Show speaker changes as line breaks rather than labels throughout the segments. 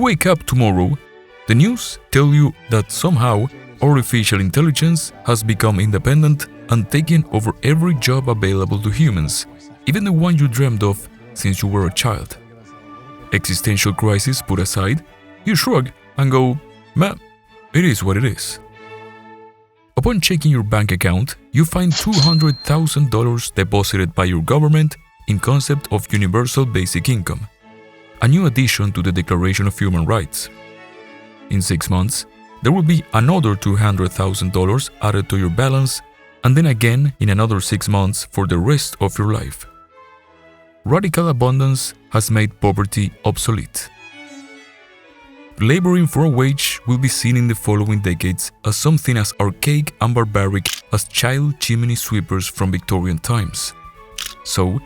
wake up tomorrow, the news tell you that somehow artificial intelligence has become independent and taken over every job available to humans, even the one you dreamed of since you were a child. Existential crisis put aside, you shrug and go, meh, it is what it is. Upon checking your bank account, you find $200,000 deposited by your government in concept of universal basic income, a new addition to the Declaration of Human Rights. In 6 months, there will be another $200,000 added to your balance, and then again in another 6 months for the rest of your life. Radical abundance has made poverty obsolete. Laboring for a wage will be seen in the following decades as something as archaic and barbaric as child chimney sweepers from Victorian times. So,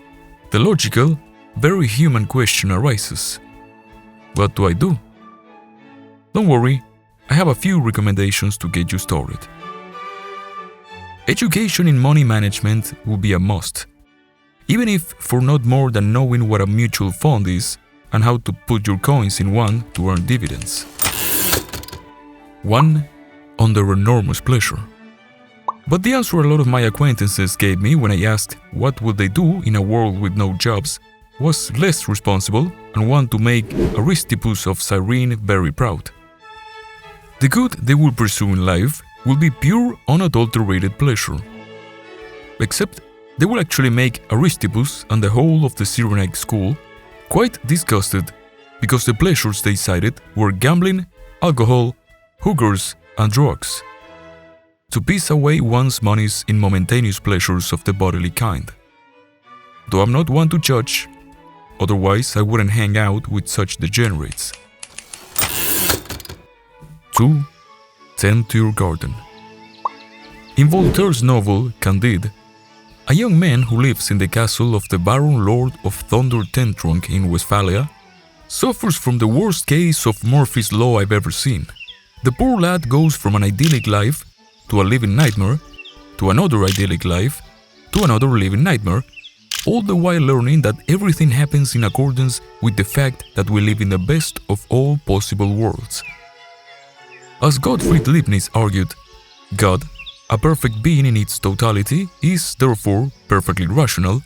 the logical, very human question arises. What do I do? Don't worry, I have a few recommendations to get you started. Education in money management will be a must, even if for not more than knowing what a mutual fund is and how to put your coins in one to earn dividends. 1. Under enormous pleasure. But the answer a lot of my acquaintances gave me when I asked what would they do in a world with no jobs was less responsible and one to make Aristippus of Cyrene very proud. The good they will pursue in life will be pure, unadulterated pleasure. Except they will actually make Aristippus and the whole of the Cyrenaic school quite disgusted because the pleasures they cited were gambling, alcohol, hookers, and drugs. To piss away one's monies in momentaneous pleasures of the bodily kind. Though I'm not one to judge, otherwise I wouldn't hang out with such degenerates. 2. Tend to your garden. In Voltaire's novel Candide, a young man who lives in the castle of the Baron Lord of Thunder Tentrunk in Westphalia suffers from the worst case of Murphy's Law I've ever seen. The poor lad goes from an idyllic life to a living nightmare, to another idyllic life, to another living nightmare, all the while learning that everything happens in accordance with the fact that we live in the best of all possible worlds. As Gottfried Leibniz argued, God, a perfect being in its totality, is therefore perfectly rational,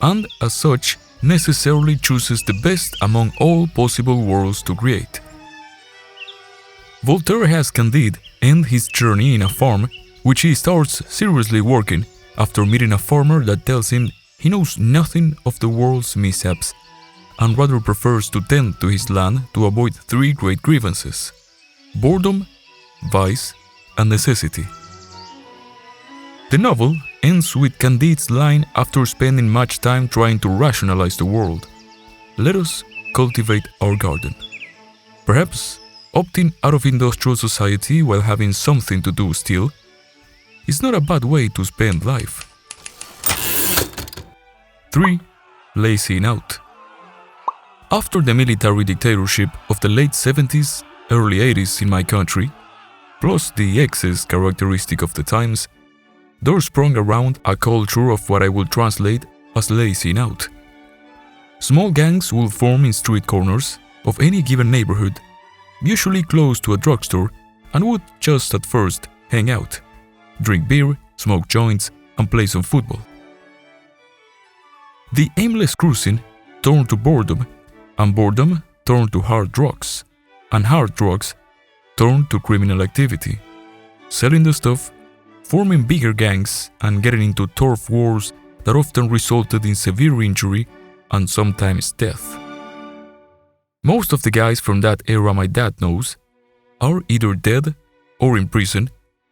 and as such necessarily chooses the best among all possible worlds to create. Voltaire has Candide end his journey in a farm, which he starts seriously working after meeting a farmer that tells him he knows nothing of the world's mishaps, and rather prefers to tend to his land to avoid 3 great grievances: boredom, vice, and necessity. The novel ends with Candide's line after spending much time trying to rationalize the world: let us cultivate our garden. Perhaps opting out of industrial society while having something to do still is not a bad way to spend life. 3. Lazying out. After the military dictatorship of the late 70s, early 80s in my country, plus the excess characteristic of the times, there sprung around a culture of what I will translate as lazying out. Small gangs will form in street corners of any given neighborhood, usually close to a drugstore, and would just at first hang out, drink beer, smoke joints, and play some football. The aimless cruising turned to boredom, and boredom turned to hard drugs, and hard drugs turned to criminal activity, selling the stuff, forming bigger gangs, and getting into turf wars that often resulted in severe injury and sometimes death. Most of the guys from that era my dad knows are either dead or in prison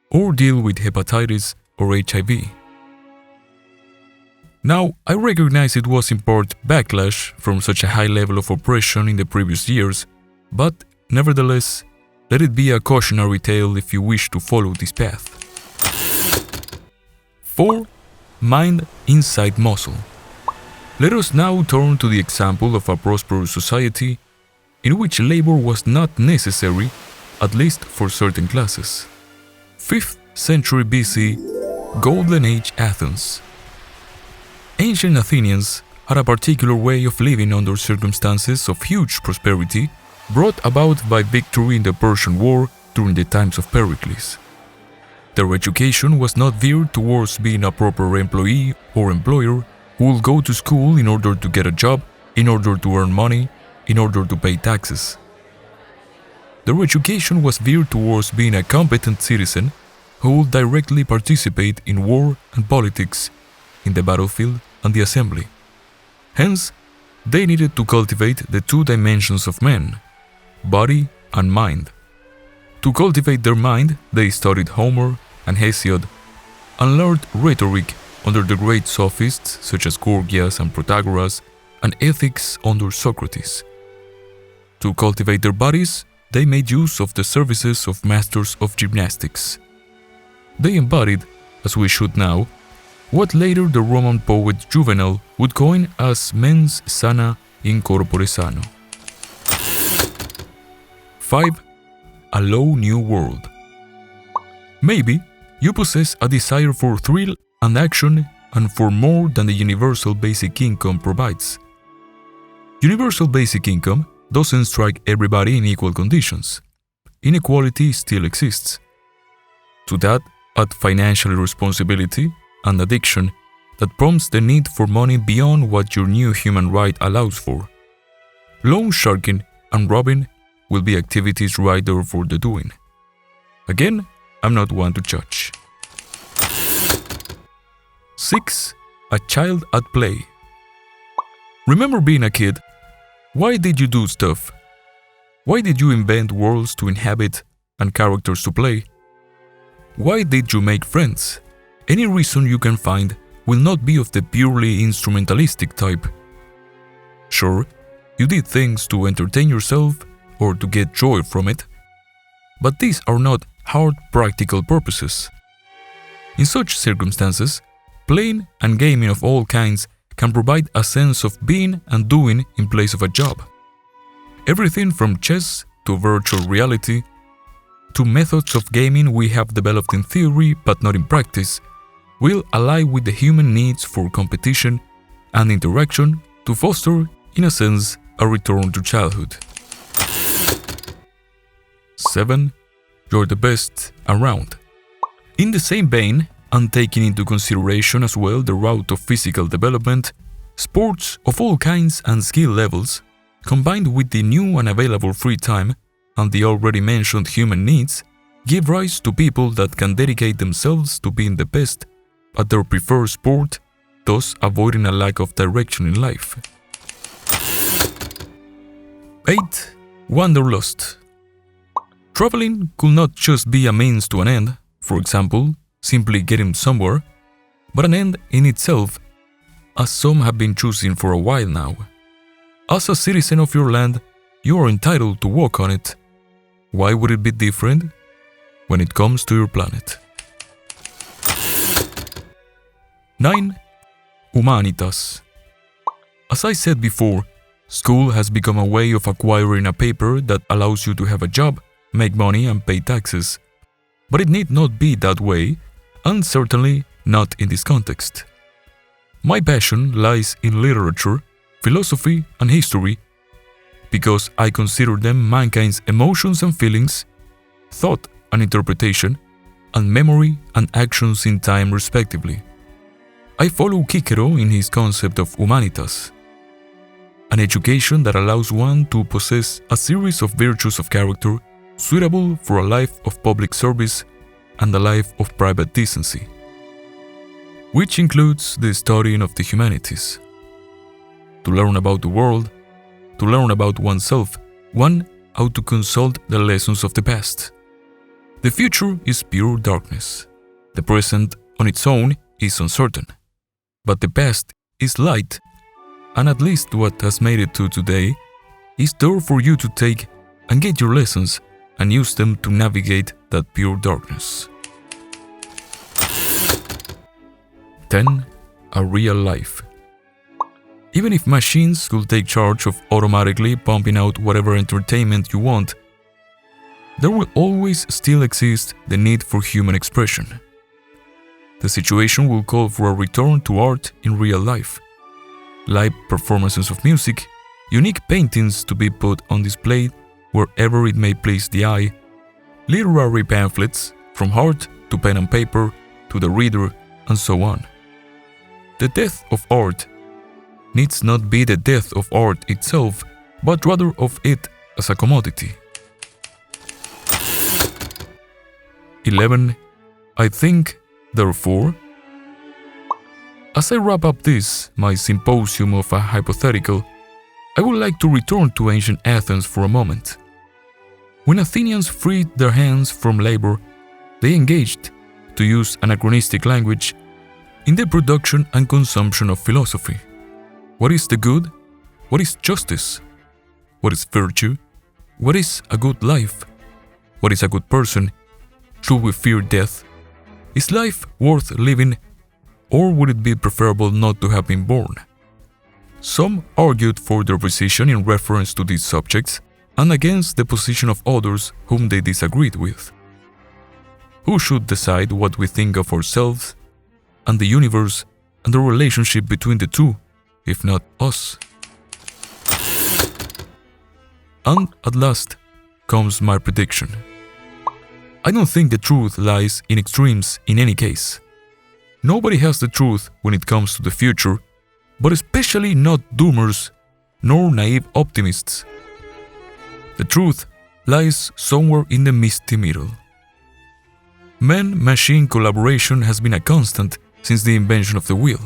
or deal with hepatitis or HIV. Now, I recognize it was in part backlash from such a high level of oppression in the previous years, but nevertheless, let it be a cautionary tale if you wish to follow this path. 4. Mind inside muscle. Let us now turn to the example of a prosperous society in which labor was not necessary, at least for certain classes. 5th century BC, Golden Age Athens. Ancient Athenians had a particular way of living under circumstances of huge prosperity brought about by victory in the Persian War during the times of Pericles. Their education was not veered towards being a proper employee or employer who will go to school in order to get a job, in order to earn money, in order to pay taxes. Their education was veered towards being a competent citizen who would directly participate in war and politics, in the battlefield and the assembly. Hence, they needed to cultivate the two dimensions of man, body and mind. To cultivate their mind, they studied Homer and Hesiod and learned rhetoric under the great sophists such as Gorgias and Protagoras, and ethics under Socrates. To cultivate their bodies, they made use of the services of masters of gymnastics. They embodied, as we should now, what later the Roman poet Juvenal would coin as mens sana in corpore sano. 5. A low new world. Maybe you possess a desire for thrill and action and for more than the universal basic income provides. Universal basic income doesn't strike everybody in equal conditions. Inequality still exists. To that, add financial irresponsibility and addiction that prompts the need for money beyond what your new human right allows for. Loan sharking and robbing will be activities right there for the doing. Again, I'm not one to judge. 6. A child at play. Remember being a kid? Why did you do stuff? Why did you invent worlds to inhabit and characters to play? Why did you make friends? Any reason you can find will not be of the purely instrumentalistic type. Sure, you did things to entertain yourself or to get joy from it, but these are not hard practical purposes. In such circumstances, playing and gaming of all kinds can provide a sense of being and doing in place of a job. Everything from chess to virtual reality to methods of gaming we have developed in theory but not in practice will ally with the human needs for competition and interaction to foster, in a sense, a return to childhood. 7. You're the best around. In the same vein, and taking into consideration as well the route of physical development, sports of all kinds and skill levels, combined with the new and available free time and the already mentioned human needs, give rise to people that can dedicate themselves to being the best at their preferred sport, thus avoiding a lack of direction in life. 8. Wanderlust. Traveling could not just be a means to an end, for example, simply getting somewhere, but an end in itself, as some have been choosing for a while now. As a citizen of your land, you are entitled to walk on it. Why would it be different when it comes to your planet? 9. Humanitas. As I said before, school has become a way of acquiring a paper that allows you to have a job, make money and pay taxes. But it need not be that way, and certainly not in this context. My passion lies in literature, philosophy and history, because I consider them mankind's emotions and feelings, thought and interpretation, and memory and actions in time respectively. I follow Cicero in his concept of humanitas, an education that allows one to possess a series of virtues of character suitable for a life of public service and a life of private decency, which includes the studying of the humanities. To learn about the world, to learn about oneself, one ought to consult the lessons of the past. The future is pure darkness. The present on its own is uncertain. But the past is light, and at least what has made it to today is there for you to take and get your lessons and use them to navigate that pure darkness. 10. A real life. Even if machines could take charge of automatically pumping out whatever entertainment you want, there will always still exist the need for human expression. The situation will call for a return to art in real life. Live performances of music, unique paintings to be put on display wherever it may please the eye, literary pamphlets, from art to pen and paper to the reader, and so on. The death of art needs not be the death of art itself, but rather of it as a commodity. 11. I think, therefore. As I wrap up this, my symposium of a hypothetical, I would like to return to ancient Athens for a moment. When Athenians freed their hands from labor, they engaged, to use anachronistic language, in the production and consumption of philosophy. What is the good? What is justice? What is virtue? What is a good life? What is a good person? Should we fear death? Is life worth living, or would it be preferable not to have been born? Some argued for their position in reference to these subjects and against the position of others whom they disagreed with. Who should decide what we think of ourselves and the universe and the relationship between the two, if not us? And at last comes my prediction. I don't think the truth lies in extremes in any case. Nobody has the truth when it comes to the future, but especially not doomers nor naive optimists. The truth lies somewhere in the misty middle. Man-machine collaboration has been a constant since the invention of the wheel.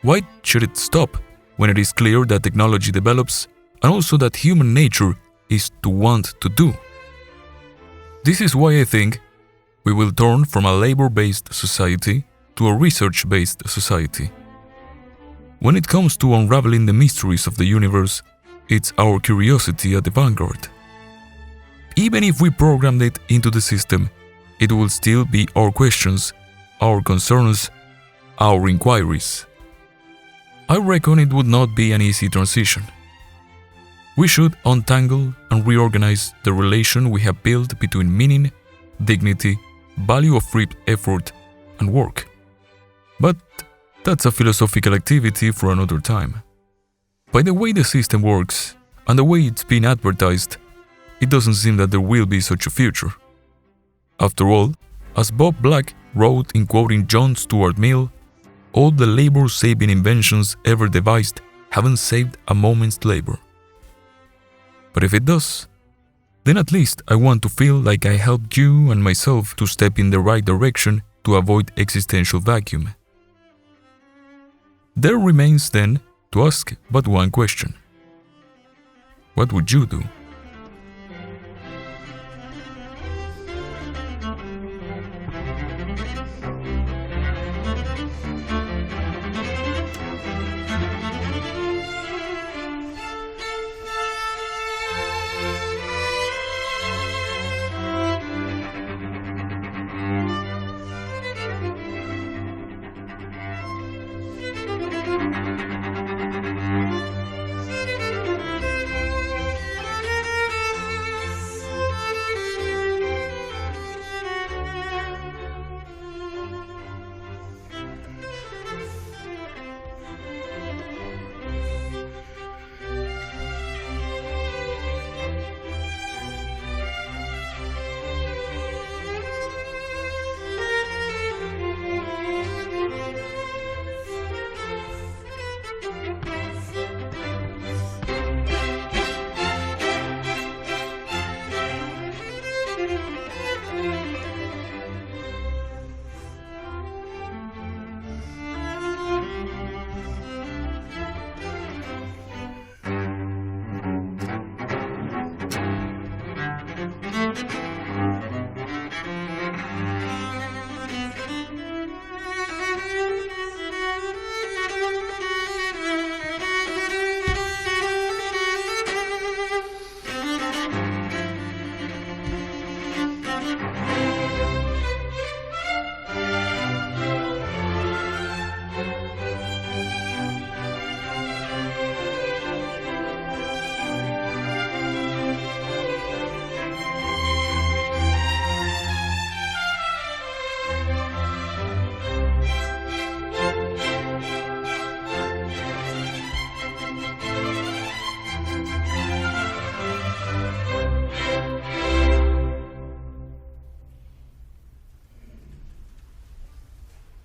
Why should it stop when it is clear that technology develops and also that human nature is to want to do? This is why I think we will turn from a labor-based society to a research-based society. When it comes to unraveling the mysteries of the universe, it's our curiosity at the vanguard. Even if we programmed it into the system, it will still be our questions, our concerns, our inquiries. I reckon it would not be an easy transition. We should untangle and reorganize the relation we have built between meaning, dignity, value of free effort, and work. But that's a philosophical activity for another time. By the way the system works and the way it's been advertised, it doesn't seem that there will be such a future. After all, as Bob Black wrote in quoting John Stuart Mill, all the labor-saving inventions ever devised haven't saved a moment's labor. But if it does, then at least I want to feel like I helped you and myself to step in the right direction to avoid existential vacuum. There remains then to ask but one question. What would you do?